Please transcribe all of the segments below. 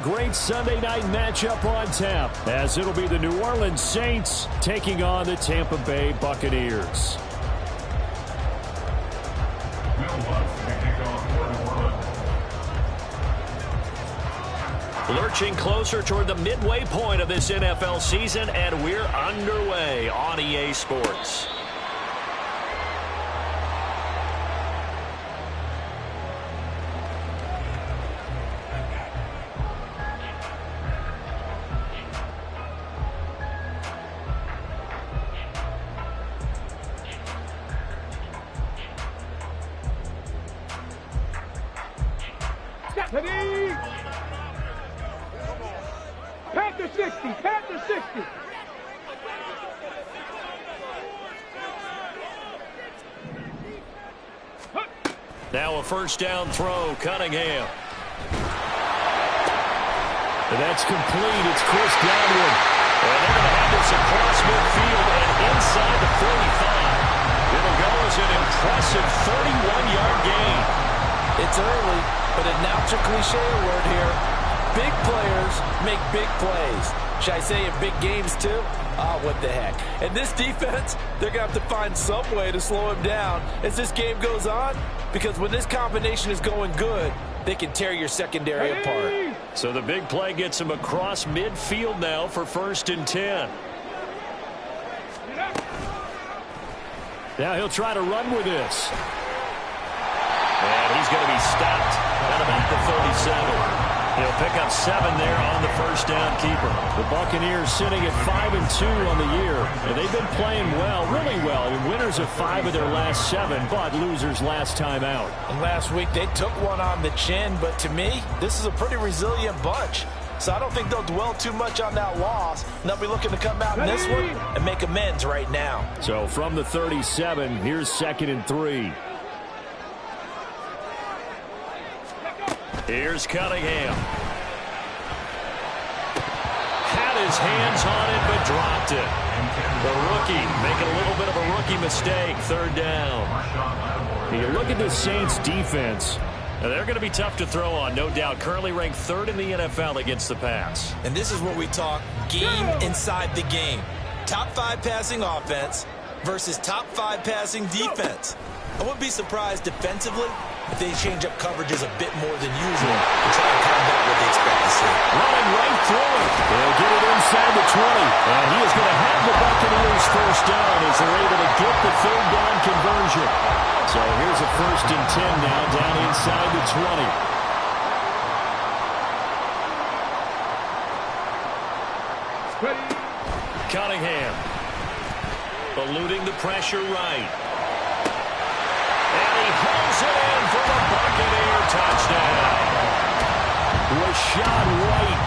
Great Sunday night matchup on tap, as it'll be the New Orleans Saints taking on the Tampa Bay Buccaneers. Lurching closer toward the midway point of this NFL season, and we're underway on EA Sports. Panther 60, Panther 60. Now a first down throw, Cunningham. And that's complete. It's Chris Godwin. And they're going to have this across midfield and inside the 45. It'll go as an impressive 31-yard gain. It's early, but announce a cliche word here. Big players make big plays. Should I say in big games too? What the heck. And this defense, they're going to have to find some way to slow him down as this game goes on, because when this combination is going good, they can tear your secondary apart. So the big play gets him across midfield now for 1st and 10. Now he'll try to run with this. And he's going to be stopped at about the 37. He'll pick up 7 there on the first down keeper. The Buccaneers sitting at 5-2 on the year, and they've been playing well, really well. And winners of 5 of their last 7, but losers last time out. And last week they took one on the chin, but to me, this is a pretty resilient bunch. So I don't think they'll dwell too much on that loss. And they'll be looking to come out in this one and make amends right now. So from the 37, here's 2nd and 3. Here's Cunningham. Had his hands on it, but dropped it. The rookie making a little bit of a rookie mistake. 3rd down. You look at the Saints defense. Now they're going to be tough to throw on, no doubt. Currently ranked 3rd in the NFL against the pass. And this is what we talk game inside the game. Top 5 passing offense versus top 5 passing defense. I wouldn't be surprised defensively if they change up coverages a bit more than usual to try and combat what they expect to see. Running right through it. They'll get it inside the 20. And he is going to have the Buccaneers first down as they're able to get the 3rd down conversion. So here's a 1st and 10 now down inside the 20. Cunningham eluding the pressure right. And he hauls it in for the Buccaneer touchdown. Rachaad White,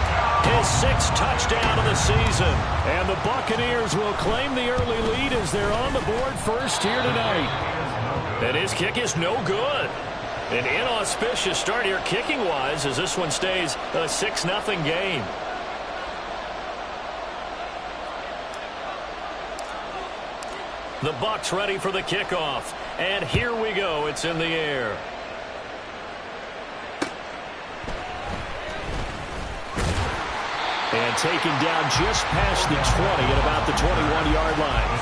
his 6th touchdown of the season. And the Buccaneers will claim the early lead as they're on the board first here tonight. And his kick is no good. An inauspicious start here kicking-wise as this one stays a 6-0 game. The Bucs ready for the kickoff. And here we go. It's in the air. And taken down just past the 20 at about the 21-yard line.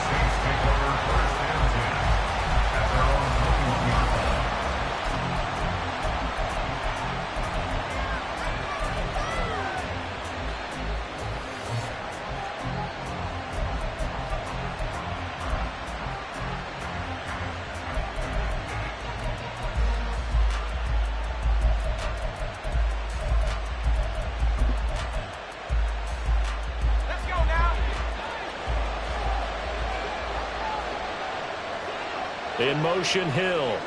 In motion, Hill.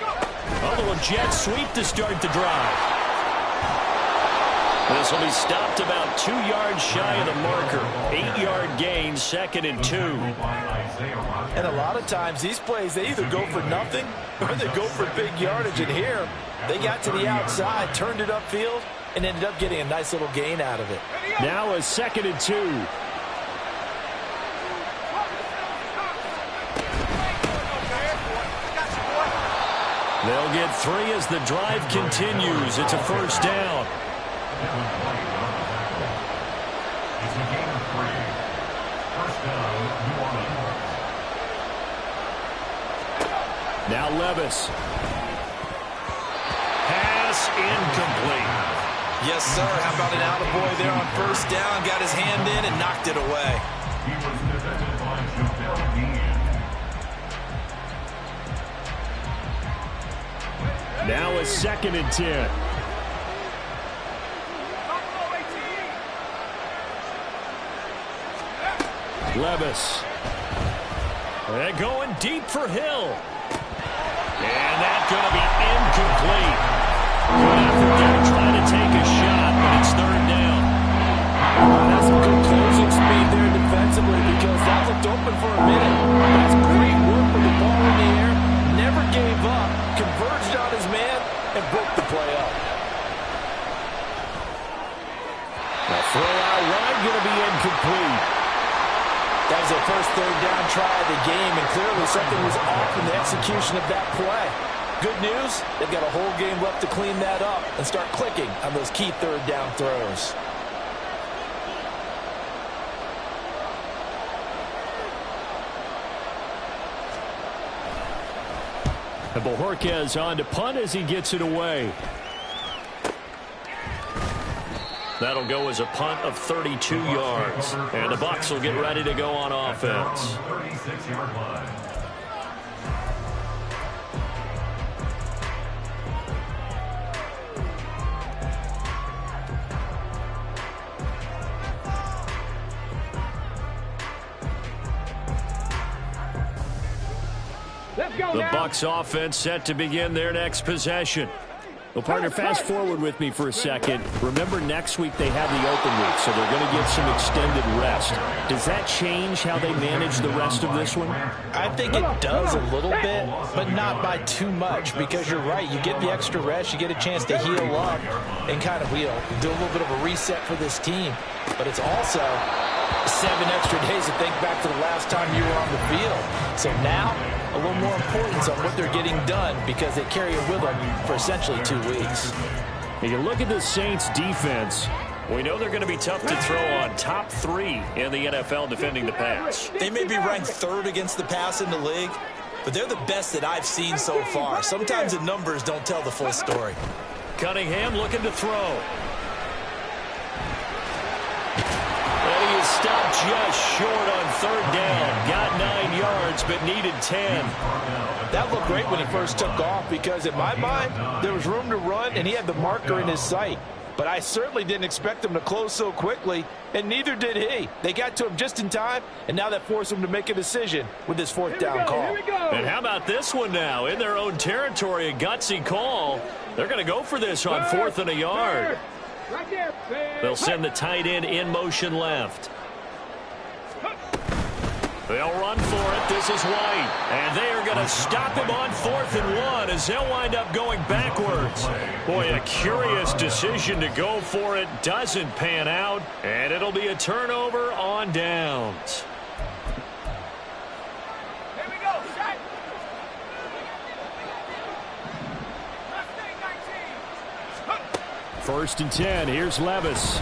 A little jet sweep to start the drive. This will be stopped about 2 yards shy of the marker. 8-yard gain, 2nd and 2. And a lot of times these plays, they either go for nothing or they go for big yardage. And here, they got to the outside, turned it upfield, and ended up getting a nice little gain out of it. Now a 2nd and 2. They'll get 3 as the drive continues. It's a first down. It's a gain of 3. First down, New Orleans. Now Levis. Pass incomplete. Yes, sir. How about an attaboy there on first down? Got his hand in and knocked it away. He was defended by Javale Dean. Now a 2nd and 10. Levis. They're going deep for Hill. And that's going to be incomplete. Good effort there trying to take a shot, but it's 3rd down. That's some good closing speed there defensively because that looked open for a minute. That's great work with the ball in the air. Never gave up. Converged on his man and broke the play up. A throw out wide going to be incomplete. That was their first 3rd down try of the game, and clearly something was off in the execution of that play. Good news, they've got a whole game left to clean that up and start clicking on those key 3rd down throws. And Bojorquez on to punt as he gets it away. That'll go as a punt of 32 yards. And the Bucs will get ready to go on offense. 36-yard line. Let's go The now. Bucs offense set to begin their next possession. Well, partner, fast forward with me for a second. Remember, next week they have the open week, so they're going to get some extended rest. Does that change how they manage the rest of this one? I think it does a little bit, but not by too much, because you're right. You get the extra rest, you get a chance to heal up and kind of, do a little bit of a reset for this team. But it's also 7 extra days to think back to the last time you were on the field. So now, a little more importance on what they're getting done because they carry it with them for essentially 2 weeks. And you look at the Saints defense. We know they're going to be tough to throw on. Top 3 in the NFL defending the pass. They may be ranked 3rd against the pass in the league, but they're the best that I've seen so far. Sometimes the numbers don't tell the full story. Cunningham looking to throw. And he is stopped just short on 3rd down. Got 9 yards, but needed 10. That looked great when he first took off because, in my mind, there was room to run, and he had the marker in his sight. But I certainly didn't expect him to close so quickly, and neither did he. They got to him just in time, and now that forced him to make a decision with this 4th down call. Here we go. And how about this one now? In their own territory, a gutsy call. They're going to go for this on 4th and a yard. Right there. They'll send the tight end in motion left. They'll run for it. This is White. And they are going to stop him on 4th and 1 as they'll wind up going backwards. Boy, a curious decision to go for it. Doesn't pan out. And it'll be a turnover on downs. Here we go. Shot. 1st and 10. Here's Levis.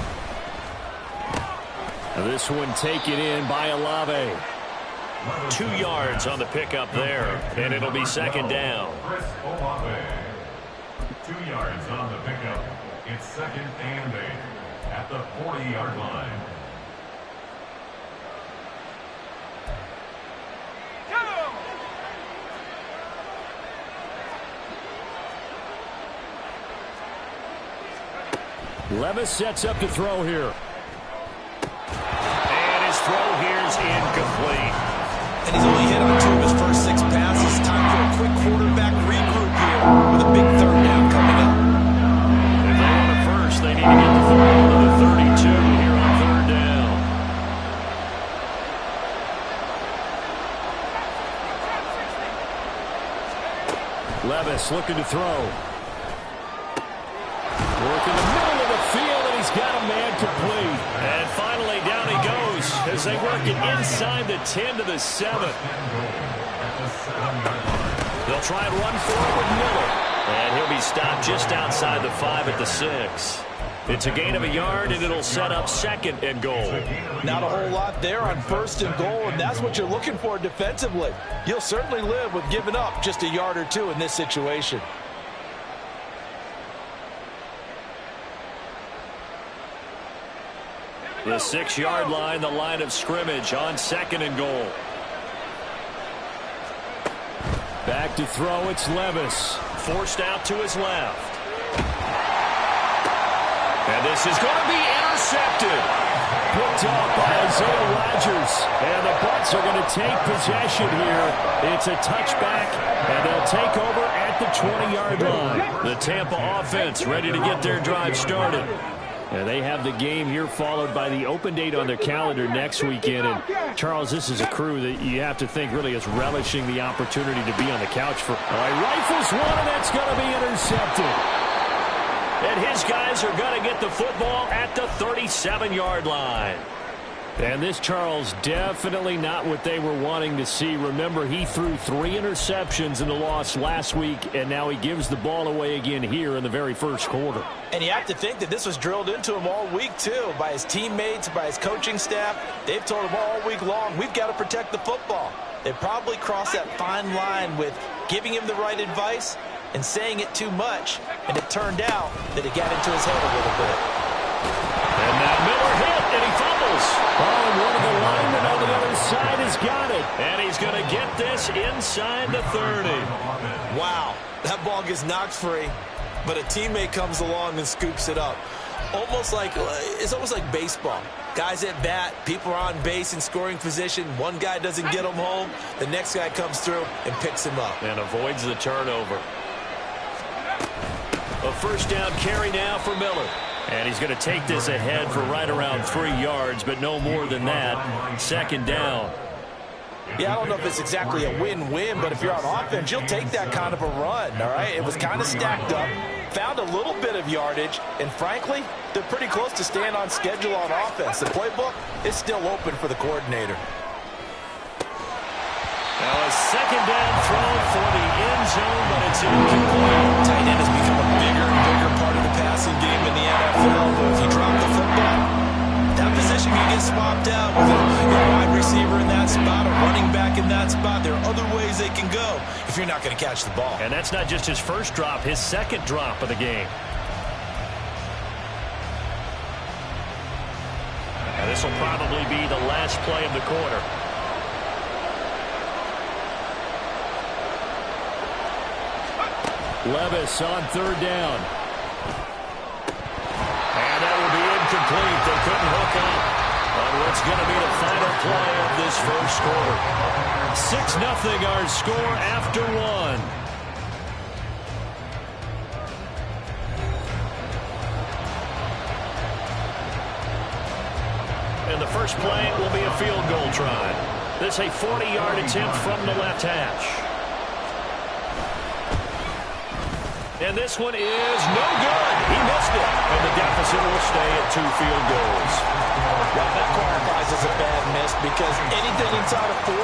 This one taken in by Olave. 2 yards on the pickup there, and it'll be 2nd down. Chris Olave. 2 yards on the pickup. It's 2nd and 8 at the 40-yard line. Levis sets up to throw here. And his throw here is incomplete. And he's only hit on 2 of his first 6 passes. Time for a quick quarterback regroup here with a big 3rd down coming up. If they want a first, they need to get the football to the 32 here on 3rd down. Levis looking to throw. Work in the middle of the field, and he's got a man complete. And finally, down he goes as they work it inside the 10 to the 7. They'll try and run for it with Miller. And he'll be stopped just outside the 5 at the 6. It's a gain of a yard, and it'll set up 2nd and goal. Not a whole lot there on 1st and goal, and that's what you're looking for defensively. You'll certainly live with giving up just a yard or two in this situation. The 6-yard line, the line of scrimmage on 2nd and goal. Back to throw, it's Levis. Forced out to his left. And this is going to be intercepted. Picked up by Isaiah Rodgers. And the Bucs are going to take possession here. It's a touchback, and they'll take over at the 20-yard line. The Tampa offense ready to get their drive started. And they have the game here followed by the open date on their calendar next weekend. And, Charles, this is a crew that you have to think really is relishing the opportunity to be on the couch for. Rifles one, and that's going to be intercepted. And his guys are going to get the football at the 37-yard line. And this, Charles, definitely not what they were wanting to see. Remember, he threw 3 interceptions in the loss last week, and now he gives the ball away again here in the very first quarter. And you have to think that this was drilled into him all week, too, by his teammates, by his coaching staff. They've told him all week long, we've got to protect the football. They probably crossed that fine line with giving him the right advice and saying it too much, and it turned out that it got into his head a little bit. And now Miller hit, and he fumbles. Oh, and one of the linemen on the other side has got it. And he's going to get this inside the 30. Wow, that ball gets knocked free, but a teammate comes along and scoops it up. It's almost like baseball. Guys at bat, people are on base in scoring position. One guy doesn't get him home. The next guy comes through and picks him up. And avoids the turnover. A first down carry now for Miller. And he's going to take this ahead for right around 3 yards, but no more than that. 2nd down. Yeah, I don't know if it's exactly a win-win, but if you're on offense, you'll take that kind of a run, all right? It was kind of stacked up, found a little bit of yardage, and frankly, they're pretty close to staying on schedule on offense. The playbook is still open for the coordinator. Now a 2nd down throw for the end zone, but it's incomplete. Tight end has become a bigger and bigger part of the passing game in the NFL, but if you drop the football, that position can get swapped out with a wide receiver in that spot, a running back in that spot. There are other ways they can go if you're not going to catch the ball. And that's not just his first drop, his 2nd drop of the game. And this will probably be the last play of the quarter. Levis on 3rd down. And that will be incomplete. They couldn't hook up on what's going to be the final play of this first quarter. 6-0 our score after 1. And the first play will be a field goal try. This a 40-yard attempt from the left hash. And this one is no good. He missed it. And the deficit will stay at 2 field goals. Well, that qualifies as a bad miss because anything inside of 40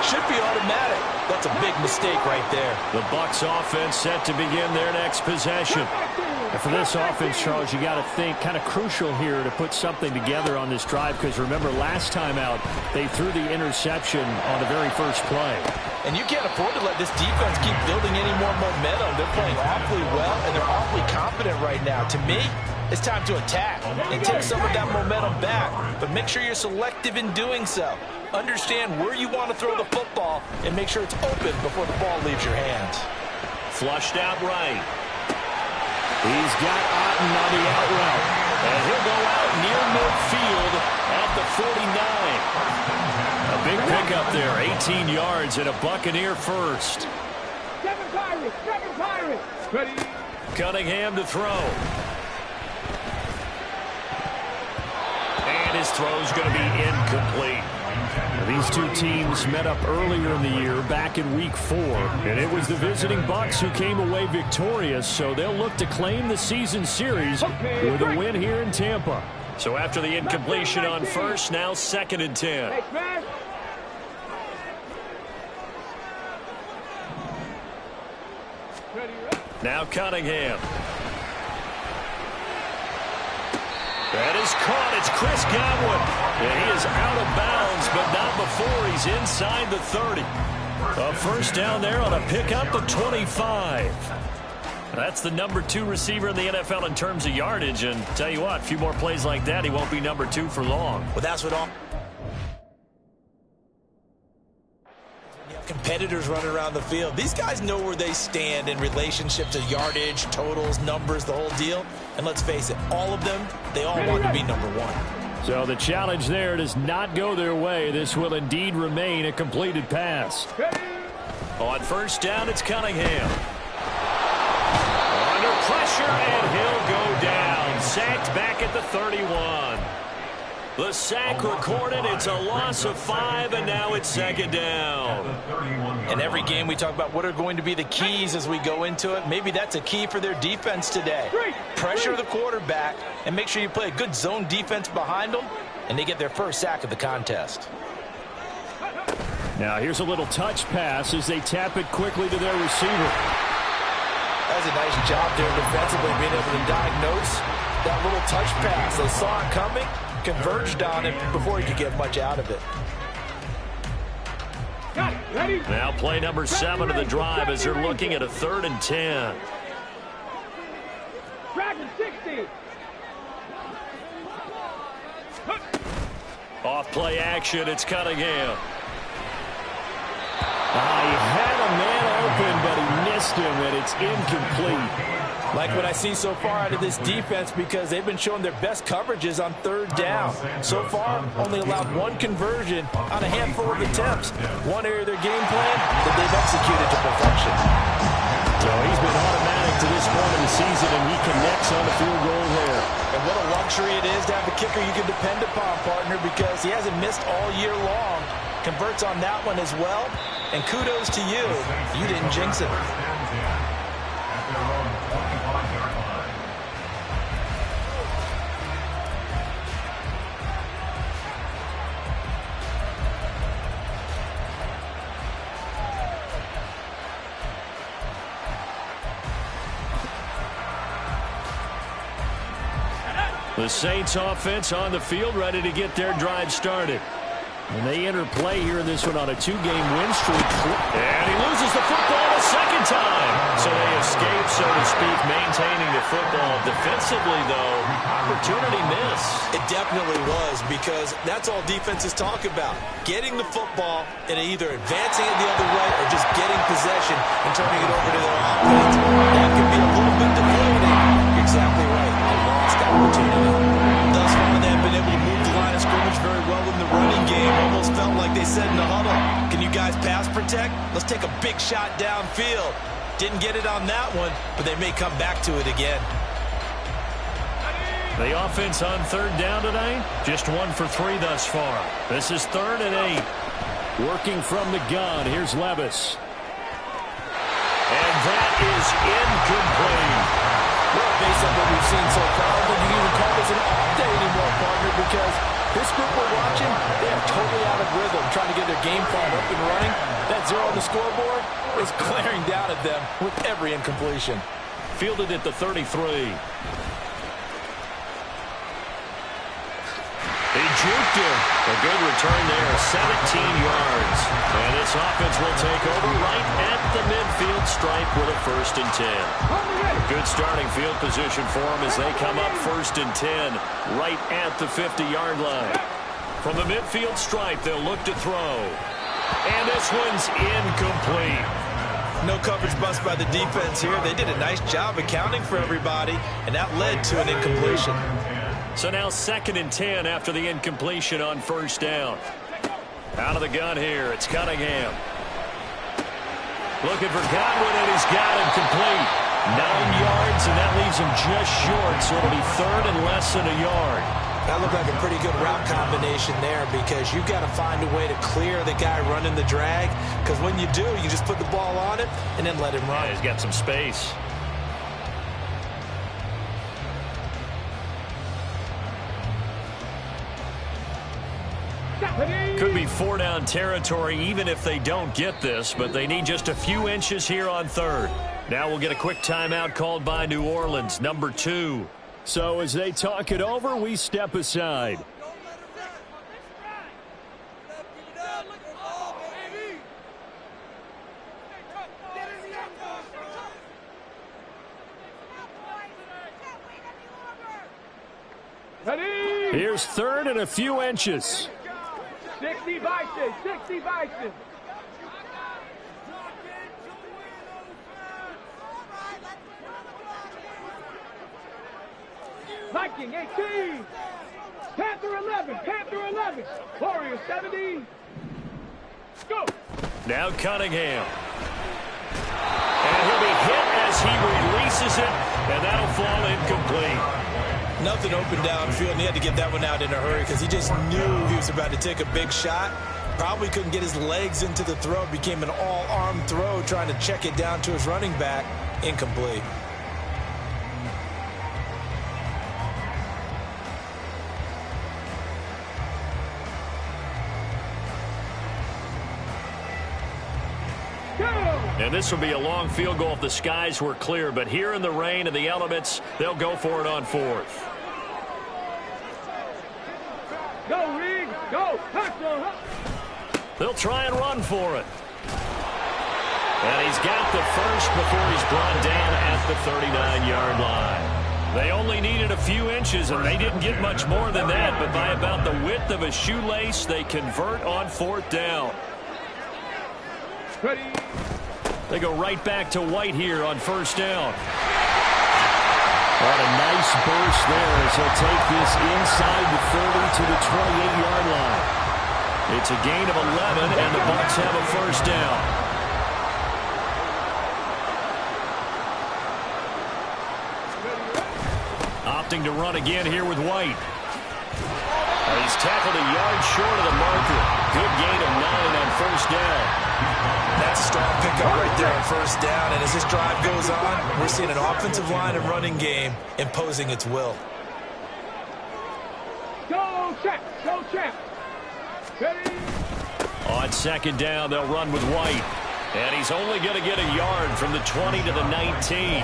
should be automatic. That's a big mistake right there. The Bucs offense set to begin their next possession. And for this offense, Charles, you got to think kind of crucial here to put something together on this drive because remember last time out they threw the interception on the very first play. And you can't afford to let this defense keep building any more momentum. They're playing awfully well and they're awfully confident right now. To me, it's time to attack and take some of that momentum back. But make sure you're selective in doing so. Understand where you want to throw the football and make sure it's open before the ball leaves your hands. Flushed out right. He's got Otten on the out route. And he'll go out near midfield at the 49. A big pickup there, 18 yards and a Buccaneer first. Seven Pirates. Ready. Cunningham to throw. And his throw's going to be incomplete. These two teams met up earlier in the year, back in Week 4, and it was the visiting Bucs who came away victorious, so they'll look to claim the season series with a win here in Tampa. So after the incompletion on first, now 2nd and 10. Thanks, man. Now Cunningham. That is caught. It's Chris Godwin. And he is out of bounds, but not before he's inside the 30. A first down there on a pickup of 25. That's the number 2 receiver in the NFL in terms of yardage. And tell you what, a few more plays like that, he won't be number 2 for long. Well, that's what all competitors running around the field. These guys know where they stand in relationship to yardage, totals, numbers, the whole deal. And let's face it, all of them, they all want to be number 1. So the challenge there does not go their way. This will indeed remain a completed pass. On first down, it's Cunningham. Under pressure, and he'll go down. Sacked back at the 31. The sack recorded. It's a loss of 5, and now it's second down. In every game, we talk about what are going to be the keys as we go into it. Maybe that's a key for their defense today. Pressure the quarterback and make sure you play a good zone defense behind them, and they get their first sack of the contest. Now here's a little touch pass as they tap it quickly to their receiver. That was a nice job there defensively, being able to diagnose that little touch pass. They saw it coming, converged on it before he could get much out of it. Now play number 7 of the drive as they're looking at a 3rd and 10. Dragon 60. Off play action, it's Cunningham. He had a man open, but he missed him, and it's incomplete. Like what I see so far out of this defense, because they've been showing their best coverages on 3rd down. So far, only allowed 1 conversion on a handful of attempts. One area of their game plan that they've executed to perfection. So he's been automatic to this point of the season, and he connects on the field goal there. And what a luxury it is to have a kicker you can depend upon, partner, because he hasn't missed all year long. Converts on that one as well. And kudos to you. You didn't jinx it. The Saints offense on the field, ready to get their drive started. And they enter play here in this one on a 2-game win streak. And he loses the football a second time. So they escape, so to speak, maintaining the football. Defensively, though, opportunity miss. It definitely was, because that's all defenses talk about. Getting the football and either advancing it the other way or just getting possession and turning it over to their offense. That can be a little bit deflating. You're exactly right. A lost opportunity. Thus far, they've been able to move the line of scrimmage very well in the running game. Almost felt like they said in the huddle, can you guys pass protect? Let's take a big shot downfield. Didn't get it on that one, but they may come back to it again. The offense on 3rd down today, just 1 for 3 thus far. This is 3rd and 8. Working from the gun, here's Levis. And that is incomplete. Well, based on what we've seen so far, I don't think you can even call this an off day anymore, partner, because this group we're watching, they are totally out of rhythm, trying to get their game plan up and running. That 0 on the scoreboard is glaring down at them with every incompletion. Fielded at the 33. He juked him. A good return there, 17 yards. And this offense will take over right at the midfield stripe with a 1st and 10. Good starting field position for them as they come up 1st and 10 right at the 50-yard line. From the midfield stripe, they'll look to throw. And this one's incomplete. No coverage bust by the defense here. They did a nice job accounting for everybody, and that led to an incompletion. So now 2nd and 10 after the incompletion on 1st down. Out of the gun here, it's Cunningham. Looking for Godwin, and he's got him complete. 9 yards, and that leaves him just short, so it'll be 3rd and less than a yard. That looked like a pretty good route combination there, because you've got to find a way to clear the guy running the drag, because when you do, you just put the ball on it and then let him run. Yeah, he's got some space. Could be 4-down territory even if they don't get this, but they need just a few inches here on 3rd. Now we'll get a quick timeout called by New Orleans, number 2. So as they talk it over, we step aside. Ready? Here's third and a few inches. 60 Bison, 60 Bison. Viking 18. Panther 11, Panther 11. Warrior 70. Go. Now Cunningham. And he'll be hit as he releases it, and that'll fall incomplete. Nothing open downfield, and he had to get that one out in a hurry because he just knew he was about to take a big shot. Probably couldn't get his legs into the throw. It became an all-arm throw trying to check it down to his running back. Incomplete. And this will be a long field goal if the skies were clear. But here in the rain and the elements, they'll go for it on fourth. Go, Reed. Go. They'll try and run for it. And he's got the first before he's brought down at the 39-yard line. They only needed a few inches, and they didn't get much more than that. But by about the width of a shoelace, they convert on fourth down. Ready. They go right back to White here on first down. What a nice burst there as he'll take this inside the 30 to the 28-yard line. It's a gain of 11, and the Bucs have a first down. Opting to run again here with White. And he's tackled a yard short of the marker. Good gain of 9 on first down. That's a strong pickup right there on first down. And as this drive goes on, we're seeing an offensive line and running game imposing its will. Go, check. Go, check. Ready. On second down, they'll run with White. And he's only going to get a yard from the 20 to the 19.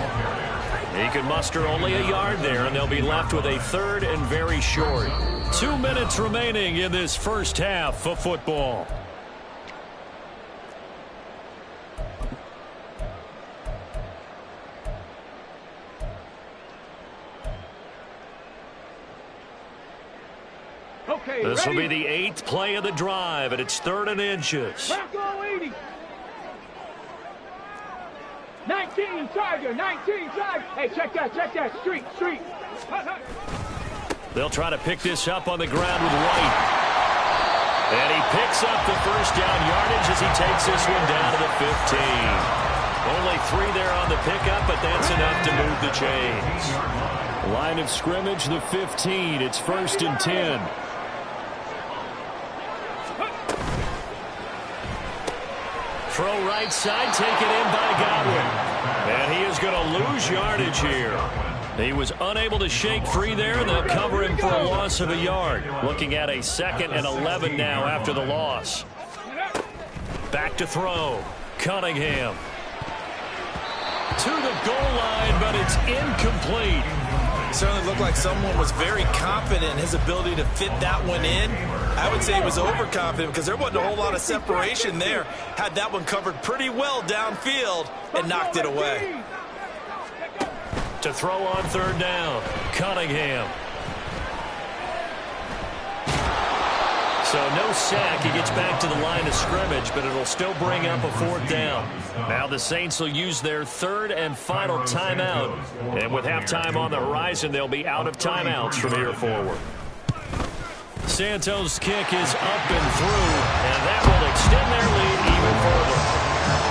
He can muster only a yard there, and they'll be left with a third and very short. 2 minutes remaining in this first half of football. Okay, This will be ready. the 8th play of the drive, and it's 3rd and inches. Bravo 80. 19, Tiger, 19, Tiger. Hey, check that. Street. Hut, hut. They'll try to pick this up on the ground with White. And he picks up the first down yardage as he takes this one down to the 15. Only 3 there on the pickup, but that's enough to move the chains. Line of scrimmage, the 15. It's 1st and 10. Throw right side, taken in by Godwin. And he is going to lose yardage here. He was unable to shake free there, and they'll cover him for a loss of a yard. Looking at a 2nd and 11 now after the loss. Back to throw. Cunningham. To the goal line, but it's incomplete. Certainly looked like someone was very confident in his ability to fit that one in. I would say he was overconfident because there wasn't a whole lot of separation there. Had that one covered pretty well downfield and knocked it away. To throw on 3rd down, Cunningham. So no sack. He gets back to the line of scrimmage, but it'll still bring up a 4th down. Now the Saints will use their 3rd and final timeout. And with halftime on the horizon, they'll be out of timeouts from here forward. Santos' kick is up and through, and that will extend their lead even further.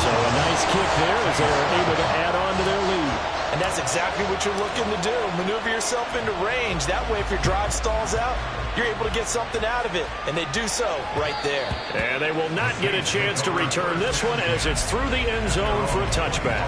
So a nice kick there as they're able to add on to their lead. And that's exactly what you're looking to do. Maneuver yourself into range. That way, if your drive stalls out, you're able to get something out of it. And they do so right there. And they will not get a chance to return this one as it's through the end zone for a touchback.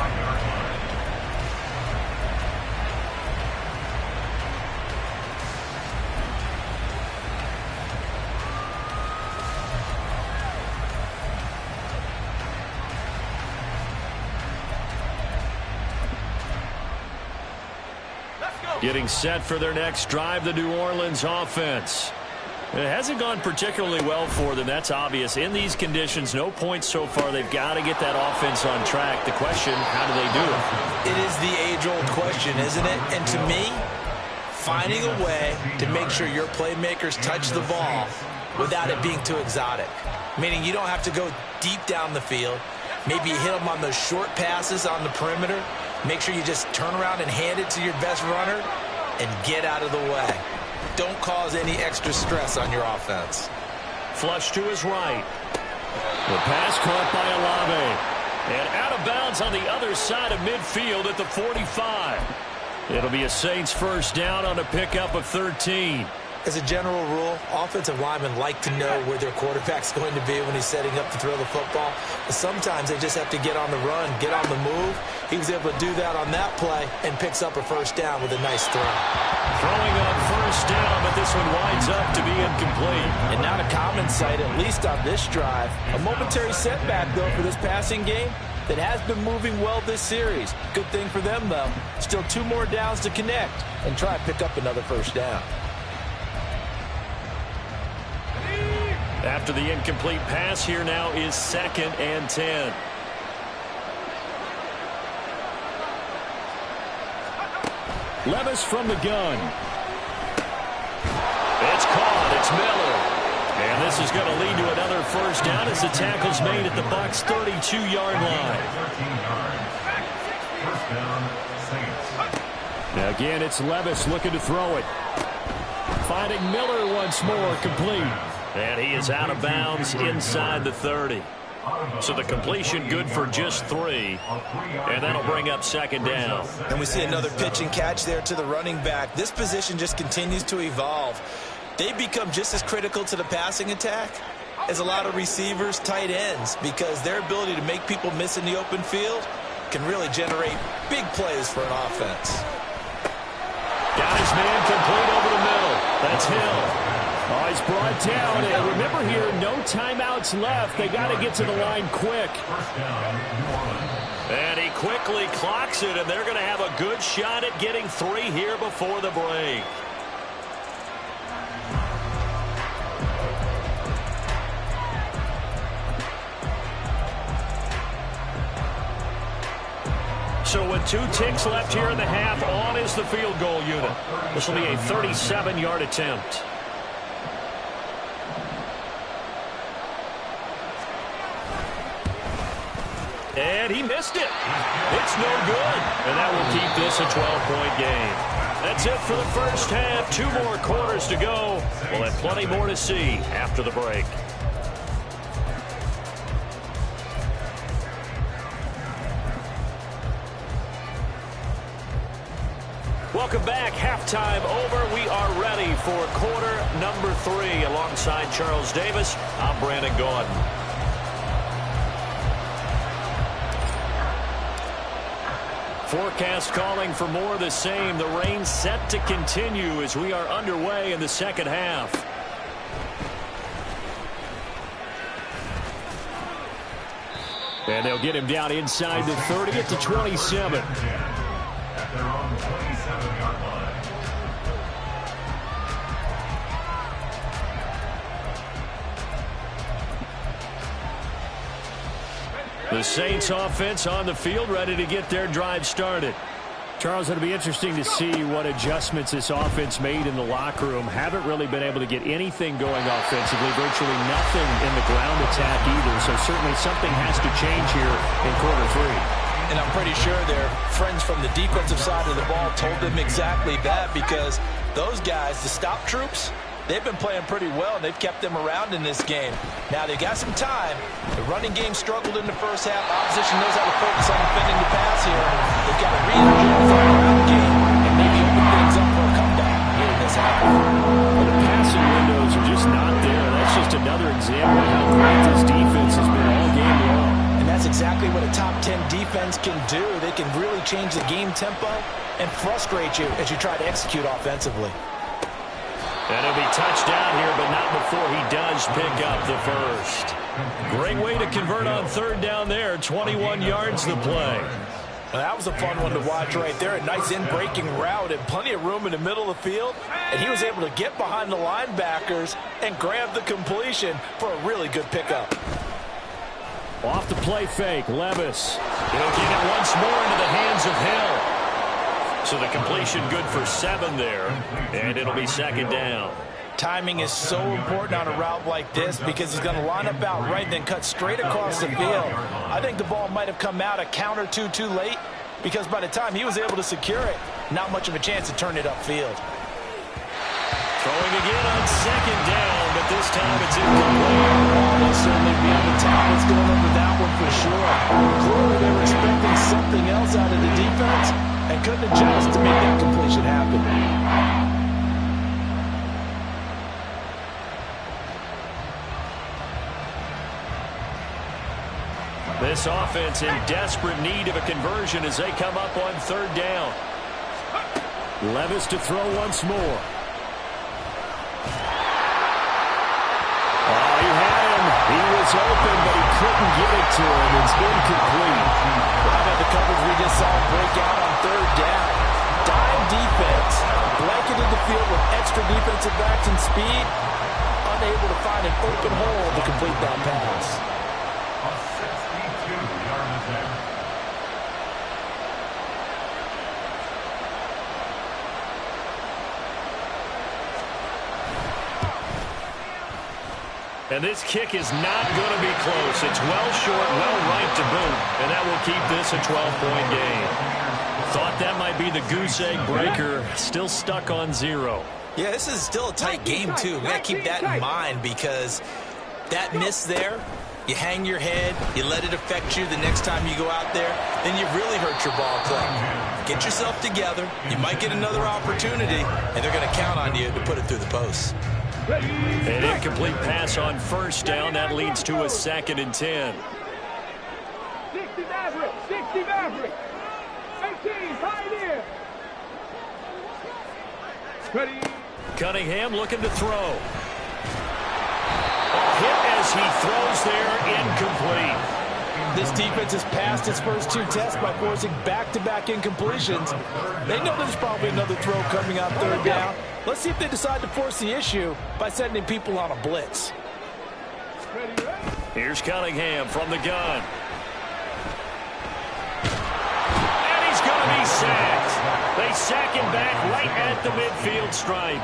Let's go. Getting set for their next drive, the New Orleans offense. It hasn't gone particularly well for them. That's obvious. In these conditions, no points so far. They've got to get that offense on track. The question, how do they do it? It is the age-old question, isn't it? And to me, finding a way to make sure your playmakers touch the ball without it being too exotic. Meaning you don't have to go deep down the field. Maybe you hit them on those short passes on the perimeter. Make sure you just turn around and hand it to your best runner and get out of the way. Don't cause any extra stress on your offense. Flush to his right. The pass caught by Olave. And out of bounds on the other side of midfield at the 45. It'll be a Saints first down on a pickup of 13. As a general rule, offensive linemen like to know where their quarterback's going to be when he's setting up to throw the football. But sometimes they just have to get on the run, get on the move. He was able to do that on that play and picks up a first down with a nice throw. Throwing on first down, but this one winds up to be incomplete. And not a common sight, at least on this drive. A momentary setback, though, for this passing game that has been moving well this series. Good thing for them, though. Still 2 more downs to connect and try to pick up another first down. After the incomplete pass, here now is 2nd and 10. Levis from the gun. It's caught. It's Miller. And this is going to lead to another first down as the tackle's made at the Bucs' 32-yard line. First down, Saints. Now again, it's Levis looking to throw it. Finding Miller once more, complete. And he is out of bounds inside the 30. So the completion good for just 3. And that'll bring up 2nd down. And we see another pitch and catch there to the running back. This position just continues to evolve. They've become just as critical to the passing attack as a lot of receivers, tight ends, because their ability to make people miss in the open field can really generate big plays for an offense. Got his man complete over the middle. That's Hill. Oh, he's brought down. And remember here, no timeouts left. They got to get to the line quick. And he quickly clocks it, and they're going to have a good shot at getting 3 here before the break. So with 2 ticks left here in the half, on is the field goal unit. This will be a 37-yard attempt. And he missed it. It's no good. And that will keep this a 12-point game. That's it for the first half. 2 more quarters to go. We'll have plenty more to see after the break. Welcome back. Halftime over. We are ready for quarter number 3. Alongside Charles Davis, I'm Brandon Gaudin. Forecast calling for more of the same. The rain set to continue as we are underway in the second half. And they'll get him down inside the 30 at the 27. At their own 27-yard line. The Saints offense on the field, ready to get their drive started. Charles, it'll be interesting to see what adjustments this offense made in the locker room. Haven't really been able to get anything going offensively, virtually nothing in the ground attack either. So certainly something has to change here in quarter 3. And I'm pretty sure their friends from the defensive side of the ball told them exactly that, because those guys, the stop troops, they've been playing pretty well, and they've kept them around in this game. Now, they've got some time. The running game struggled in the first half. Opposition knows how to focus on defending the pass here. They've got to re-energize the ground game and maybe open things up for a comeback here in this half. Well, the passing windows are just not there. That's just another example of how great this defense has been all game long. And that's exactly what a top 10 defense can do. They can really change the game tempo and frustrate you as you try to execute offensively. And it'll be touched down here, but not before he does pick up the first. Great way to convert on 3rd down there. 21 yards the play. That was a fun one to watch right there. A nice in-breaking route and plenty of room in the middle of the field. And he was able to get behind the linebackers and grab the completion for a really good pickup. Off the play fake, Levis. He'll get it once more into the hands of Hill. So the completion good for 7 there. And it'll be second down. Timing is so important on a route like this because he's going to line up out right and then cut straight across the field. I think the ball might have come out a count or two too late because by the time he was able to secure it, not much of a chance to turn it upfield. Throwing again on second down, but this time it's incomplete. They'll certainly be on the tablets going over that one for sure. Clearly they were expecting something else out of the defense and couldn't adjust to make that completion happen. This offense in desperate need of a conversion as they come up on third down. Levis to throw once more. Oh, he had him. He was open, but he couldn't get it to him. It's incomplete. How about the coverage we just saw break out on third down? Dime defense, blanketed the field with extra defensive backs and speed, unable to find an open hole to complete that pass. And this kick is not going to be close. It's well short, well right to boot. And that will keep this a 12-point game. Thought that might be the goose egg breaker. Still stuck on 0. Yeah, this is still a tight game, too. We got to keep that in mind because that miss there, you hang your head, you let it affect you the next time you go out there, then you've really hurt your ball club. Get yourself together. You might get another opportunity, and they're going to count on you to put it through the post. An incomplete pass on first down. That leads to a 2nd and 10. 60 Maverick, 60 Maverick. 18, pioneer. Ready. Cunningham looking to throw. A hit as he throws there, incomplete. This defense has passed its first 2 tests by forcing back-to-back incompletions. They know there's probably another throw coming on third down. Let's see if they decide to force the issue by sending people on a blitz. Here's Cunningham from the gun. And he's going to be sacked. They sack him back right at the midfield stripe.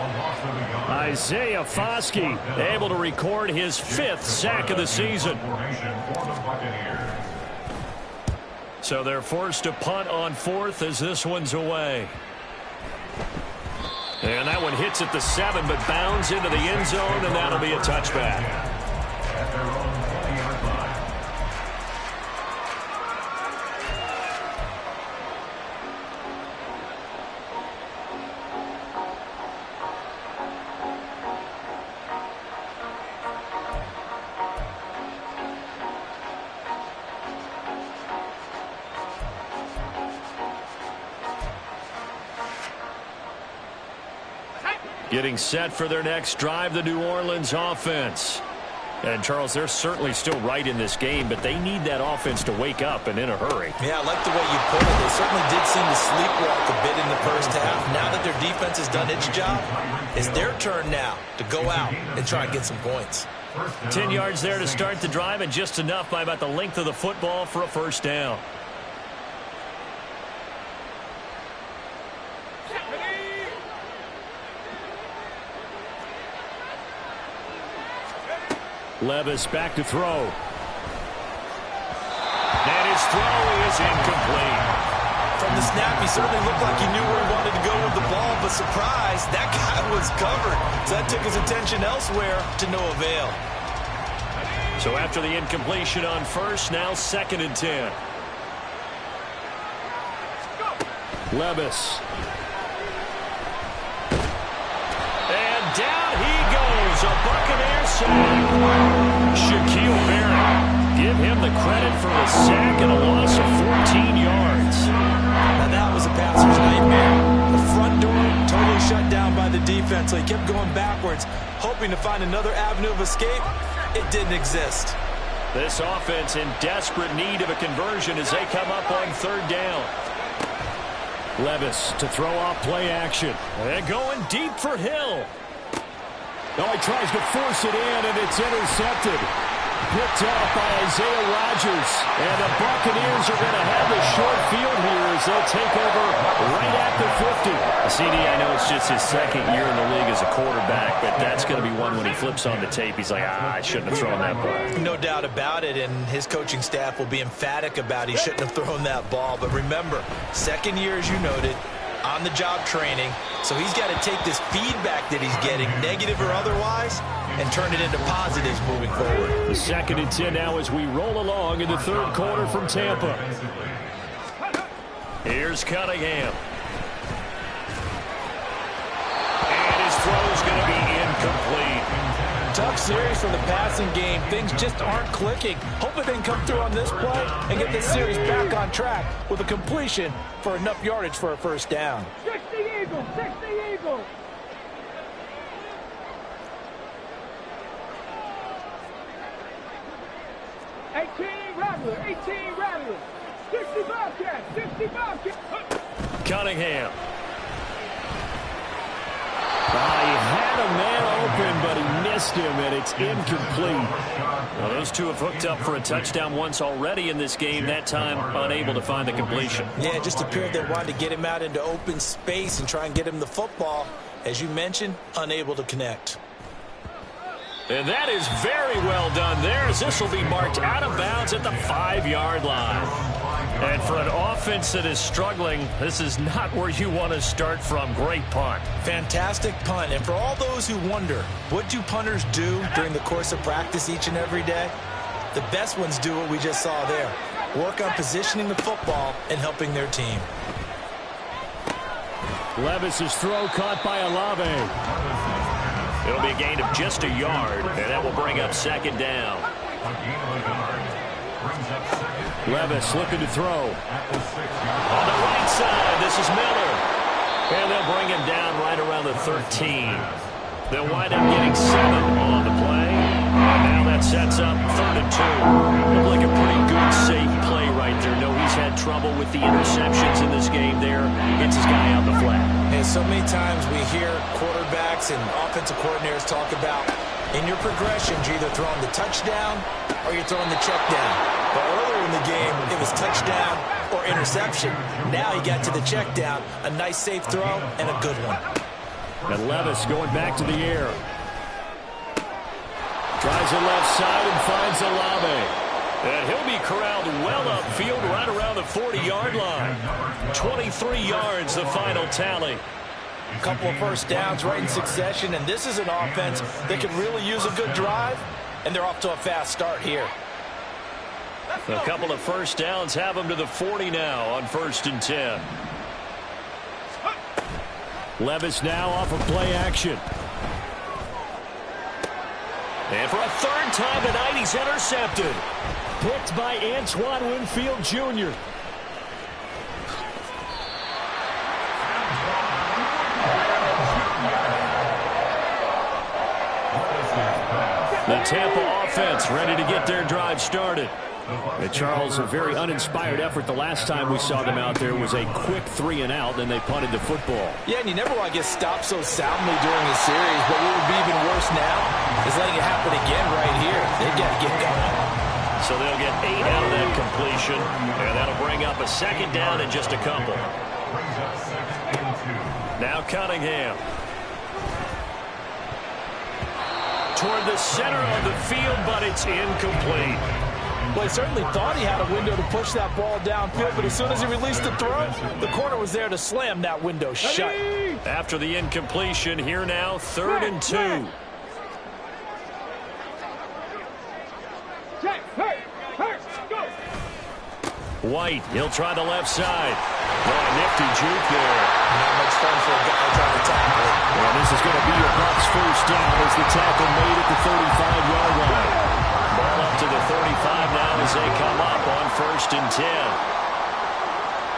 Isaiah Foskey able to record his 5th sack of the season. So they're forced to punt on 4th as this one's away. And that one hits at the 7, but bounds into the end zone, and that'll be a touchback. Getting set for their next drive, the New Orleans offense. And, Charles, they're certainly still right in this game, but they need that offense to wake up and in a hurry. Yeah, I like the way you put it. They certainly did seem to sleepwalk a bit in the first half. Now that their defense has done its job, it's their turn now to go out and try and get some points. 10 yards there to start the drive, and just enough by about the length of the football for a first down. Levis back to throw. And his throw is incomplete. From the snap, he certainly looked like he knew where he wanted to go with the ball, but surprise, that guy was covered. So that took his attention elsewhere to no avail. So after the incompletion on first, now 2nd and 10. Levis. And down he goes. A Buccaneer sack. Shaquille Barrett. Give him the credit for the sack and a loss of 14 yards. Now that was a passer's nightmare. The front door totally shut down by the defense. So he kept going backwards, hoping to find another avenue of escape. It didn't exist. This offense in desperate need of a conversion as they come up on third down. Levis to throw off play action. And going deep for Hill. Oh, he tries to force it in, and it's intercepted. Picked off by Isaiah Rodgers. And the Buccaneers are going to have the short field here as they'll take over right at the 50. CD, I know it's just his second year in the league as a quarterback, but that's going to be one when he flips on the tape. He's like, I shouldn't have thrown that ball. No doubt about it, and his coaching staff will be emphatic about he shouldn't have thrown that ball. But remember, second year, as you noted, on-the-job training. So he's got to take this feedback that he's getting, negative or otherwise, and turn it into positives moving forward. The 2nd and 10 now as we roll along in the third quarter from Tampa. Here's Cunningham. And his throw's going to be incomplete. Tough series for the passing game. Things just aren't clicking. Hoping they can come through on this play and get this series back on track with a completion for enough yardage for a first down. 60 Eagles, 60 Eagles. Rattler, 18 Rattler. 60 Bobcats, 60 Bobcats. Cunningham. He had a man open, but he missed him, and it's incomplete. Well, those two have hooked up for a touchdown once already in this game, that time unable to find the completion. Yeah, it just appeared they wanted to get him out into open space and try and get him the football. As you mentioned, unable to connect. And that is very well done there, as this will be marked out of bounds at the 5-yard line. And for an offense that is struggling, this is not where you want to start from. Great punt. Fantastic punt. And for all those who wonder, what do punters do during the course of practice each and every day? The best ones do what we just saw there. Work on positioning the football and helping their team. Levis's throw caught by Olave. It'll be a gain of just a yard, and that will bring up 2nd down. Levis looking to throw. On the right side, this is Miller. And they'll bring him down right around the 13. They'll wind up getting 7 on the play. And now that sets up 3rd and 2. Looked like a pretty good, safe play right there. No, he's had trouble with the interceptions in this game there. Gets his guy out the flat. And so many times we hear quarterbacks and offensive coordinators talk about in your progressions, you're either throwing the touchdown or you're throwing the check down. But earlier in the game, it was touchdown or interception. Now he got to the check down. A nice safe throw and a good one. And Levis going back to the air. Tries the left side and finds Olave. And he'll be corralled well upfield right around the 40-yard line. 23 yards, the final tally. A couple of first downs right in succession, and this is an offense that could really use a good drive, and they're off to a fast start here. A couple of first downs have them to the 40 now on 1st and 10. Levis now off of play action. And for a 3rd time tonight, he's intercepted. Picked by Antoine Winfield Jr. The Tampa offense ready to get their drive started. And Charles, a very uninspired effort. The last time we saw them out there was a quick 3-and-out, then they punted the football. Yeah, and you never want to get stopped so soundly during a series, but what would be even worse now is letting it happen again right here. They've got to get going. So they'll get 8 out of that completion, and that'll bring up a 2nd down and just a couple. Now Cunningham. Toward the center of the field, but it's incomplete. Well, he certainly thought he had a window to push that ball downfield, but as soon as he released the throw, the corner was there to slam that window shut. After the incompletion, here now, 3rd and 2. Go. White, he'll try the left side. Oh, nifty juke there. Not much fun for a guy trying to tackle. And this is going to be a Bucs first down as the tackle made at the 35-yard line. Ball up to the 35 now as they come up on 1st and 10.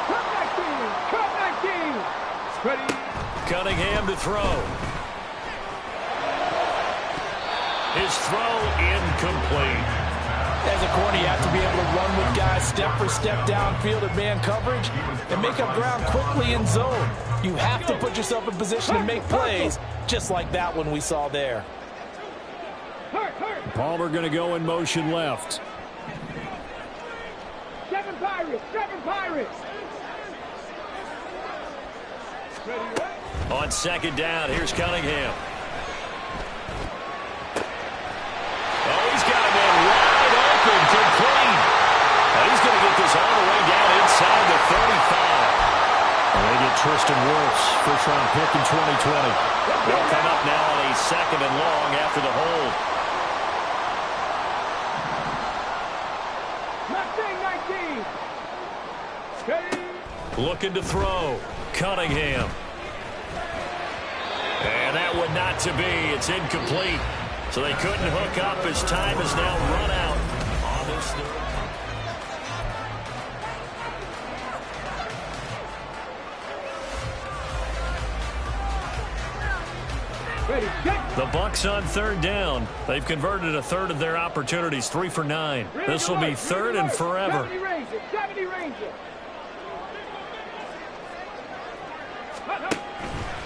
Cut back team. Ready. Cunningham to throw. His throw incomplete. As a corner, you have to be able to run with guys step for step downfield at man coverage and make up ground quickly in zone. You have to put yourself in position to make plays, just like that one we saw there. Palmer going to go in motion left. 7 Pirates, 7 Pirates. On second down, here's Cunningham. Oh, he's got a man wide open, complete. And he's going to get this all the way down inside the 35. And they get Tristan Wirfs, first-round pick in 2020. They'll come up now on a 2nd and long after the hold. 19. Looking to throw. Cunningham. And that one not to be. It's incomplete. So they couldn't hook up as time has now run out on this third. Ready, set. The Bucs on third down. They've converted a third of their opportunities, 3 for 9. This will be third and forever. 70 Rangers, 70 Rangers.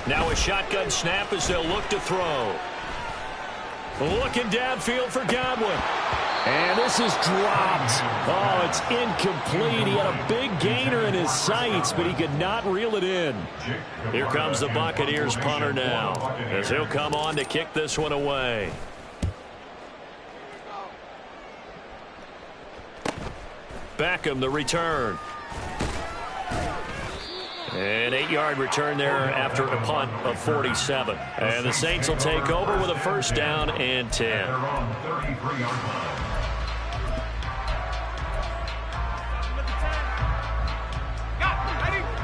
Now a shotgun snap as they'll look to throw. Looking downfield for Godwin. And this is dropped. Oh, it's incomplete. He had a big gainer in his sights, but he could not reel it in. Here comes the Buccaneers punter now, as he'll come on to kick this one away. Beckham, the return. An 8-yard return there after a punt of 47. And the Saints will take over with a first down and 10.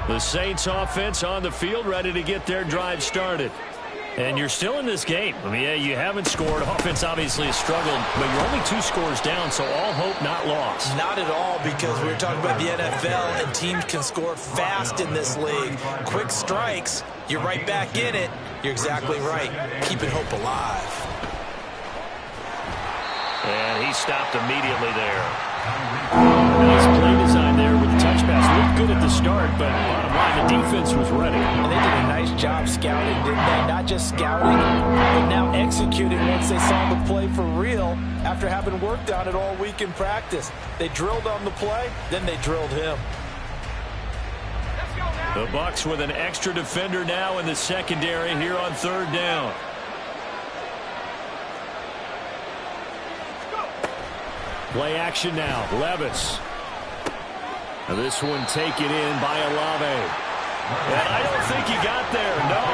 The Saints offense on the field, ready to get their drive started. And you're still in this game. I mean, yeah, you haven't scored. Offense obviously has struggled, but you're only 2 scores down, so all hope not lost. Not at all, because we were talking about the NFL, and teams can score fast in this league. Quick strikes, you're right back in it. You're exactly right. Keeping hope alive. And he stopped immediately there. Nice play design there with the touch pass. Looked good at the start, but bottom line, the defense was ready. And they did a nice job scouting, didn't they? Not just scouting, but now executing once they saw the play for real after having worked on it all week in practice. They drilled on the play, then they drilled him. The Bucs with an extra defender now in the secondary here on third down. Play action now. Levis. Now this one taken in by Olave. And I don't think he got there. No.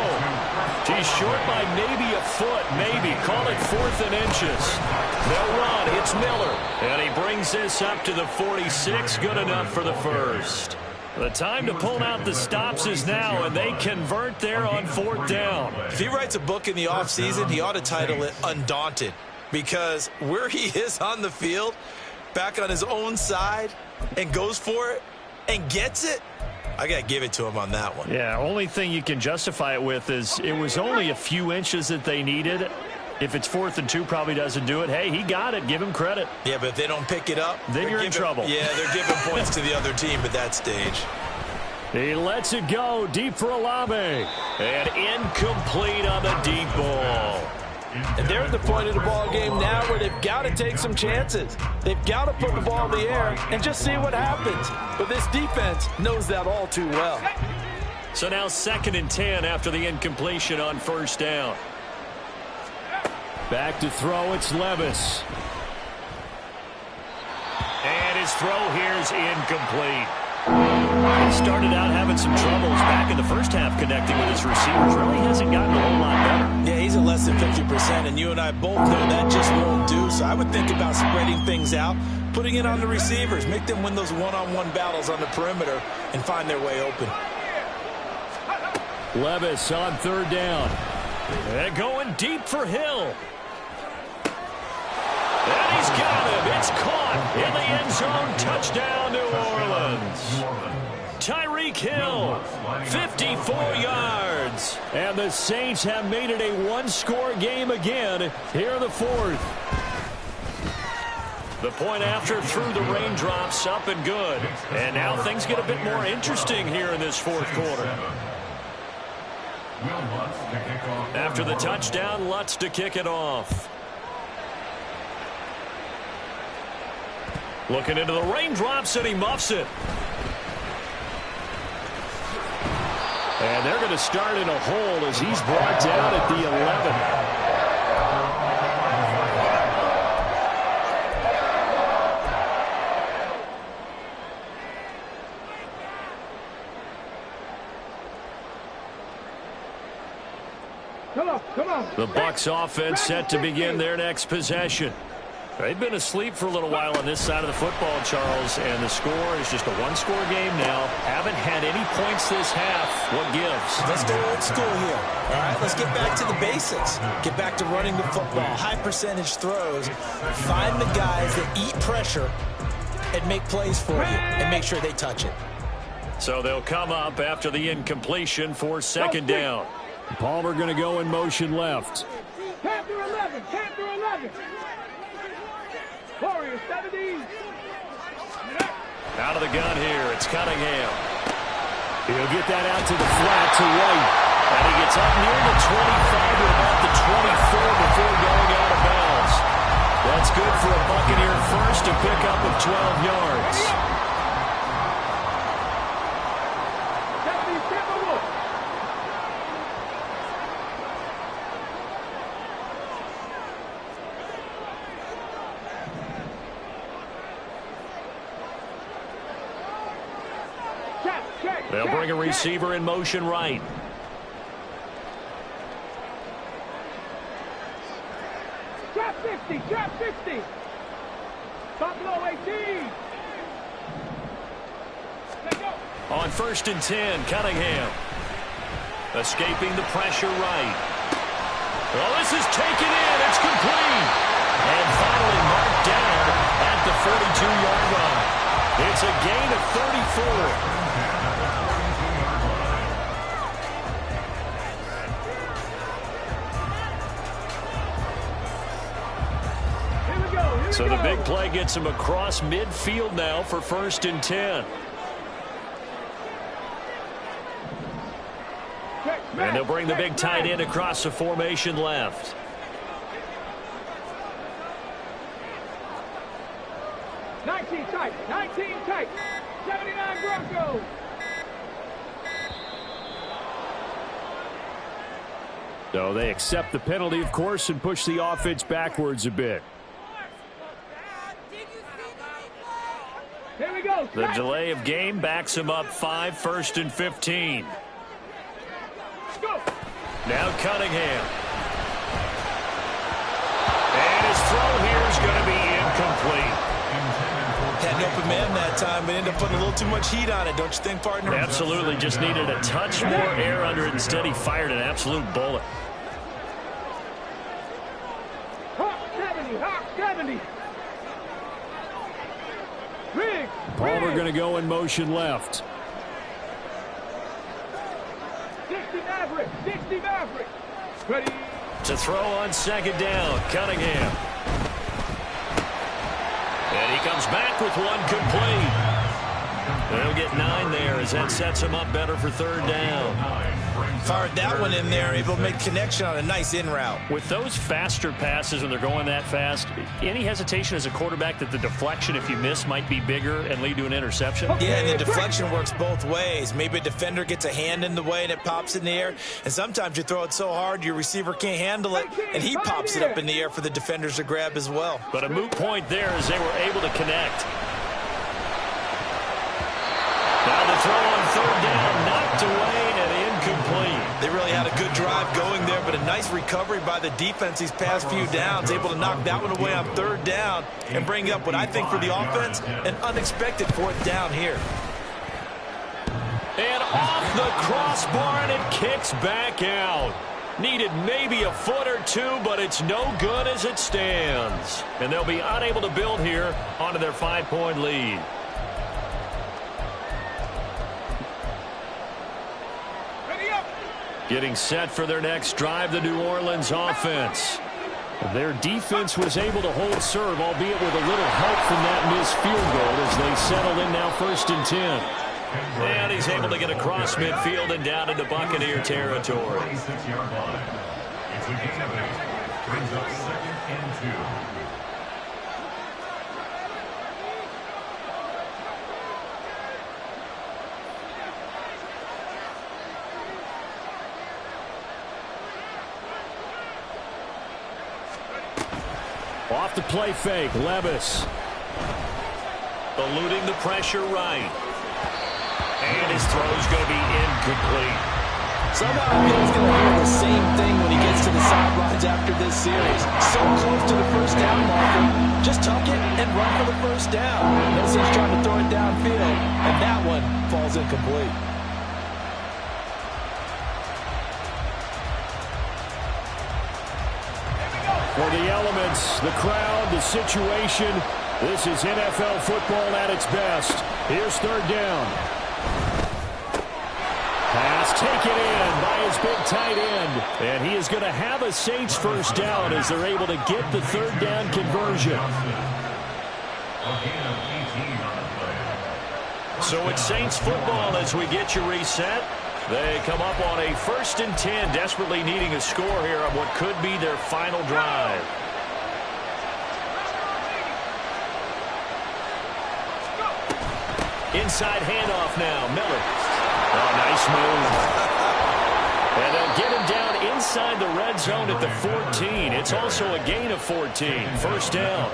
He's short by maybe a foot, maybe. Call it 4th and inches. They'll run. It's Miller. And he brings this up to the 46. Good enough for the first. The time to pull out the stops is now, and they convert there on 4th down. If he writes a book in the offseason, he ought to title it Undaunted. Because where he is on the field, back on his own side, and goes for it, and gets it, I got to give it to him on that one. Yeah, only thing you can justify it with is it was only a few inches that they needed. If it's 4th and 2, probably doesn't do it. Hey, he got it. Give him credit. Yeah, but if they don't pick it up, then you're in trouble. Yeah, they're giving points to the other team at that stage. He lets it go deep for Olave. And incomplete on the deep ball. And they're at the point of the ball game now where they've got to take some chances. They've got to put the ball in the air and just see what happens. But this defense knows that all too well. So now 2nd and 10 after the incompletion on first down. Back to throw, it's Levis. And his throw here is incomplete. He started out having some troubles back in the first half connecting with his receivers. Really hasn't gotten a whole lot better. Yeah, he's at less than 50%, and you and I both know that just won't do. So I would think about spreading things out, putting it on the receivers, make them win those one-on-one battles on the perimeter and find their way open. Levis on third down. And going deep for Hill. And he's got him. It's caught in the end zone. Touchdown, New Orleans. Tyreek Hill, 54 yards. And the Saints have made it a one-score game again here in the 4th. The point after through the raindrops, up and good. And now things get a bit more interesting here in this fourth quarter. After the touchdown, Lutz to kick it off. Looking into the raindrops, and he muffs it. And they're going to start in a hole as he's brought down at the 11. Come on. The Bucs offense set to begin their next possession. They've been asleep for a little while on this side of the football, Charles, and the score is just a one-score game now. Haven't had any points this half. What gives? Let's go old school here. All right, let's get back to the basics. Get back to running the football, high-percentage throws. Find the guys that eat pressure and make plays for you and make sure they touch it. So they'll come up after the incompletion for second down. Palmer going to go in motion left. 10 through 11. 10 through 11. Warriors 70. Out of the gun here, it's Cunningham. He'll get that out to the flat to White. And he gets up near the 25 to about the 24 before going out of bounds. That's good for a Buccaneer first to pick up of 12 yards. They'll bring a receiver in motion right. Trap 60, trap 60. Buffalo 18. Let's go. On 1st and 10, Cunningham. Escaping the pressure right. Well, this is taken in. It's complete. And finally marked down at the 42-yard line. It's a gain of 34. So the big play gets him across midfield now for 1st and 10. And they'll bring the big tight end across the formation left. Nineteen tight. 79 Broncos. So they accept the penalty, of course, and push the offense backwards a bit. Here we go. The delay of game backs him up 5, 1st and 15. Go. Now Cunningham. And his throw here is going to be incomplete. Had an open man that time, but ended up putting a little too much heat on it, don't you think, partner? Absolutely, just needed a touch more air under it. Instead, he fired an absolute bullet. Hawk 70. Palmer going to go in motion left. 60 Maverick. Ready. To throw on 2nd down, Cunningham. And he comes back with one complete. They'll get 9 there as that sets him up better for 3rd down. Fired that one in there, able to make connection on a nice in route. With those faster passes when they're going that fast, any hesitation as a quarterback that the deflection, if you miss, might be bigger and lead to an interception? Yeah, and the deflection works both ways. Maybe a defender gets a hand in the way and it pops in the air. And sometimes you throw it so hard your receiver can't handle it, and he pops it up in the air for the defenders to grab as well. But a moot point there as they were able to connect. Now the throw on 3rd down, knocked away and incomplete. They really had a good drive going there, but a nice recovery by the defense these past few downs, able to knock that one away on 3rd down and bring up what I think for the offense, an unexpected 4th down here. And off the crossbar, and it kicks back out. Needed maybe a foot or two, but it's no good as it stands. And they'll be unable to build here onto their 5-point lead. Getting set for their next drive, the New Orleans offense. Their defense was able to hold serve, albeit with a little help from that missed field goal as they settle in now 1st and 10. And he's able to get across midfield and down into Buccaneer territory. 26-yard line. It's a gain of 8. Brings up 2nd and 2. Off the play fake, Levis. Eluding the pressure right. And his throw's going to be incomplete. Somehow I feel he's going to hear the same thing when he gets to the sidelines after this series. So close to the first down marker. Just tuck it and run for the first down. No sense trying to throw it downfield. And that one falls incomplete. For the elements, the crowd, the situation, this is NFL football at its best. Here's 3rd down. Pass taken in by his big tight end. And he is going to have a Saints first down as they're able to get the 3rd down conversion. So it's Saints football as we get you reset. They come up on a 1st and 10, desperately needing a score here on what could be their final drive. Inside handoff now, Miller. Oh, nice move. And they'll get him down inside the red zone at the 14. It's also a gain of 14. 1st down.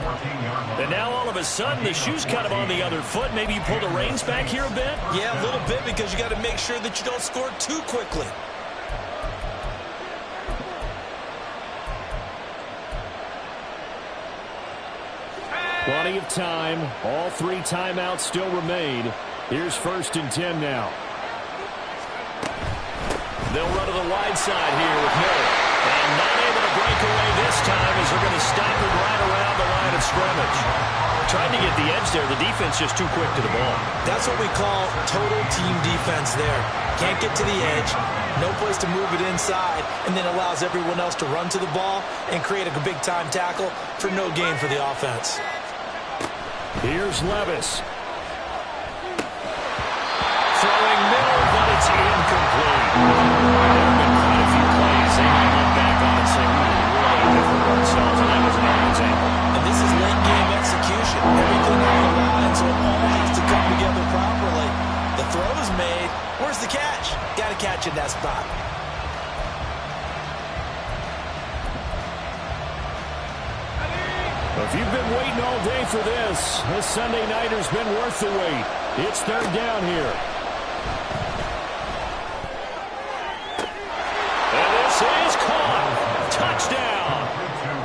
And now all of a sudden the shoe's kind of on the other foot. Maybe you pull the reins back here a bit? Yeah, a little bit because you got to make sure that you don't score too quickly. Plenty of time. All 3 timeouts still remain. Here's 1st and 10 now. They'll run to the wide side here with Miller. And not able to break away this time as they're going to stop him right around the line of scrimmage. Trying to get the edge there. The defense just too quick to the ball. That's what we call total team defense there. Can't get to the edge. No place to move it inside. And then allows everyone else to run to the ball and create a big-time tackle for no gain for the offense. Here's Levis. Throwing middle, but it's incomplete. There have been quite a few plays they might look back on and say, we really different ourselves, and that was another example. And this is late-game execution. Everything on the line, so it all has to come together properly. The throw is made. Where's the catch? Got to catch in that spot. If you've been waiting all day for this Sunday nighter's been worth the wait. It's 3rd down here. And this is caught. Touchdown.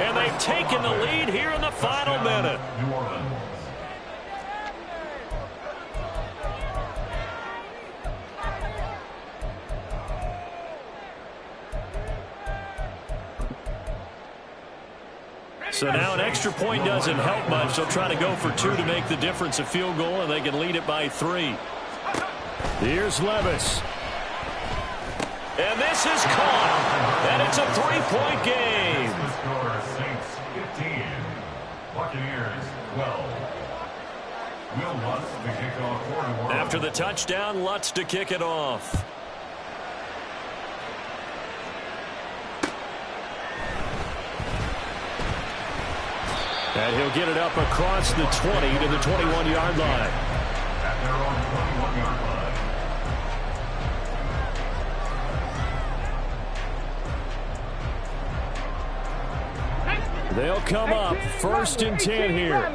And they've taken the lead here in the final minute. New Orleans. So now an extra point doesn't help much. They'll try to go for 2 to make the difference a field goal, and they can lead it by 3. Here's Levis. And this is caught. And it's a 3-point game. The score is Saints 15. Buccaneers 12. Will Lutz to kick off for New Orleans. After the touchdown, Lutz to kick it off. And he'll get it up across the 20 to the 21-yard line. At their own 21-yard line. They'll come up 1st and 10 here.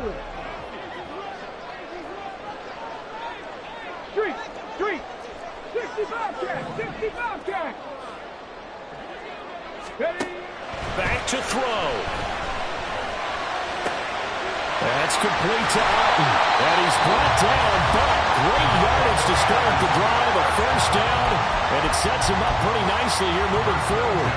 Street. 65 catch. Ready? Back to throw. That's complete to Otten. And he's brought down, but great yardage to start the drive. A 1st down, and it sets him up pretty nicely here moving forward.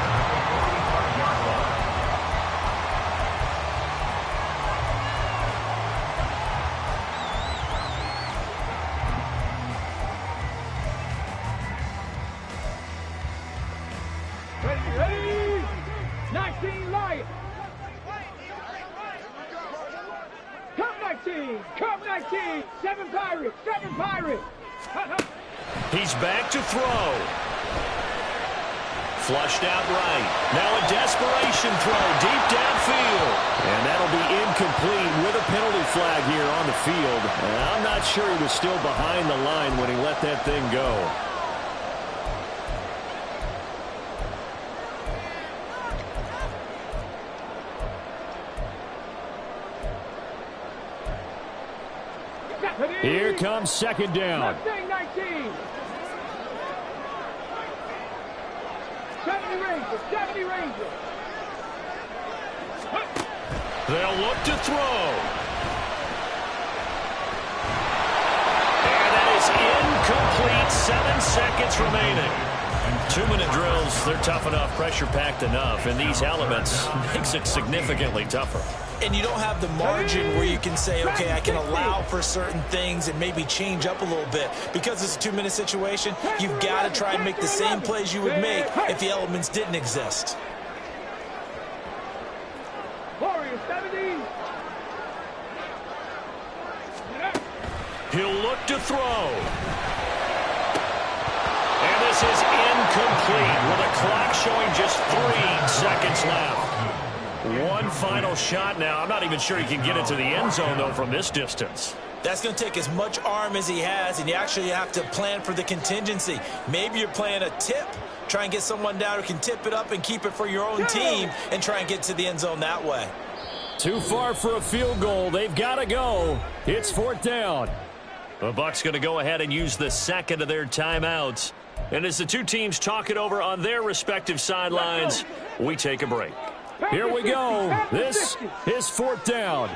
Ready? 19 Lions. 19. Come 19. 7 Pirates. 7 Pirates. He's back to throw. Flushed out right. Now a desperation throw deep downfield. And that'll be incomplete with a penalty flag here on the field. And I'm not sure he was still behind the line when he let that thing go. Here comes second down. 19. 70 Rangers. 70 Rangers. They'll look to throw. And that is incomplete. 7 seconds remaining. 2-minute drills, they're tough enough, pressure-packed enough, and these elements makes it significantly tougher. And you don't have the margin where you can say, okay, I can allow for certain things and maybe change up a little bit. Because it's a 2-minute situation, you've got to try and make the same plays you would make if the elements didn't exist. Warriors 70. He'll look to throw. And this is incomplete with a clock showing just 3 seconds left. One final shot now. I'm not even sure he can get into the end zone, though, from this distance. That's going to take as much arm as he has, and you actually have to plan for the contingency. Maybe you're playing a tip. Try and get someone down who can tip it up and keep it for your own team and try and get to the end zone that way. Too far for a field goal. They've got to go. It's 4th down. The Bucs going to go ahead and use the second of their timeouts. And as the two teams talk it over on their respective sidelines, we take a break. Here we go. This is 4th down.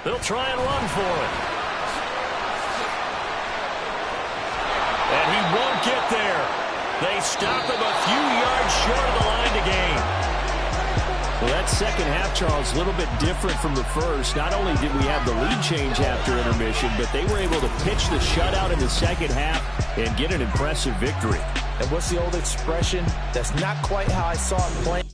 They'll try and run for it. And he won't get there. They stop him a few yards short of the line to gain. Well, that second half, Charles, a little bit different from the first. Not only did we have the lead change after intermission, but they were able to pitch the shutout in the second half and get an impressive victory. And what's the old expression? That's not quite how I saw it playing.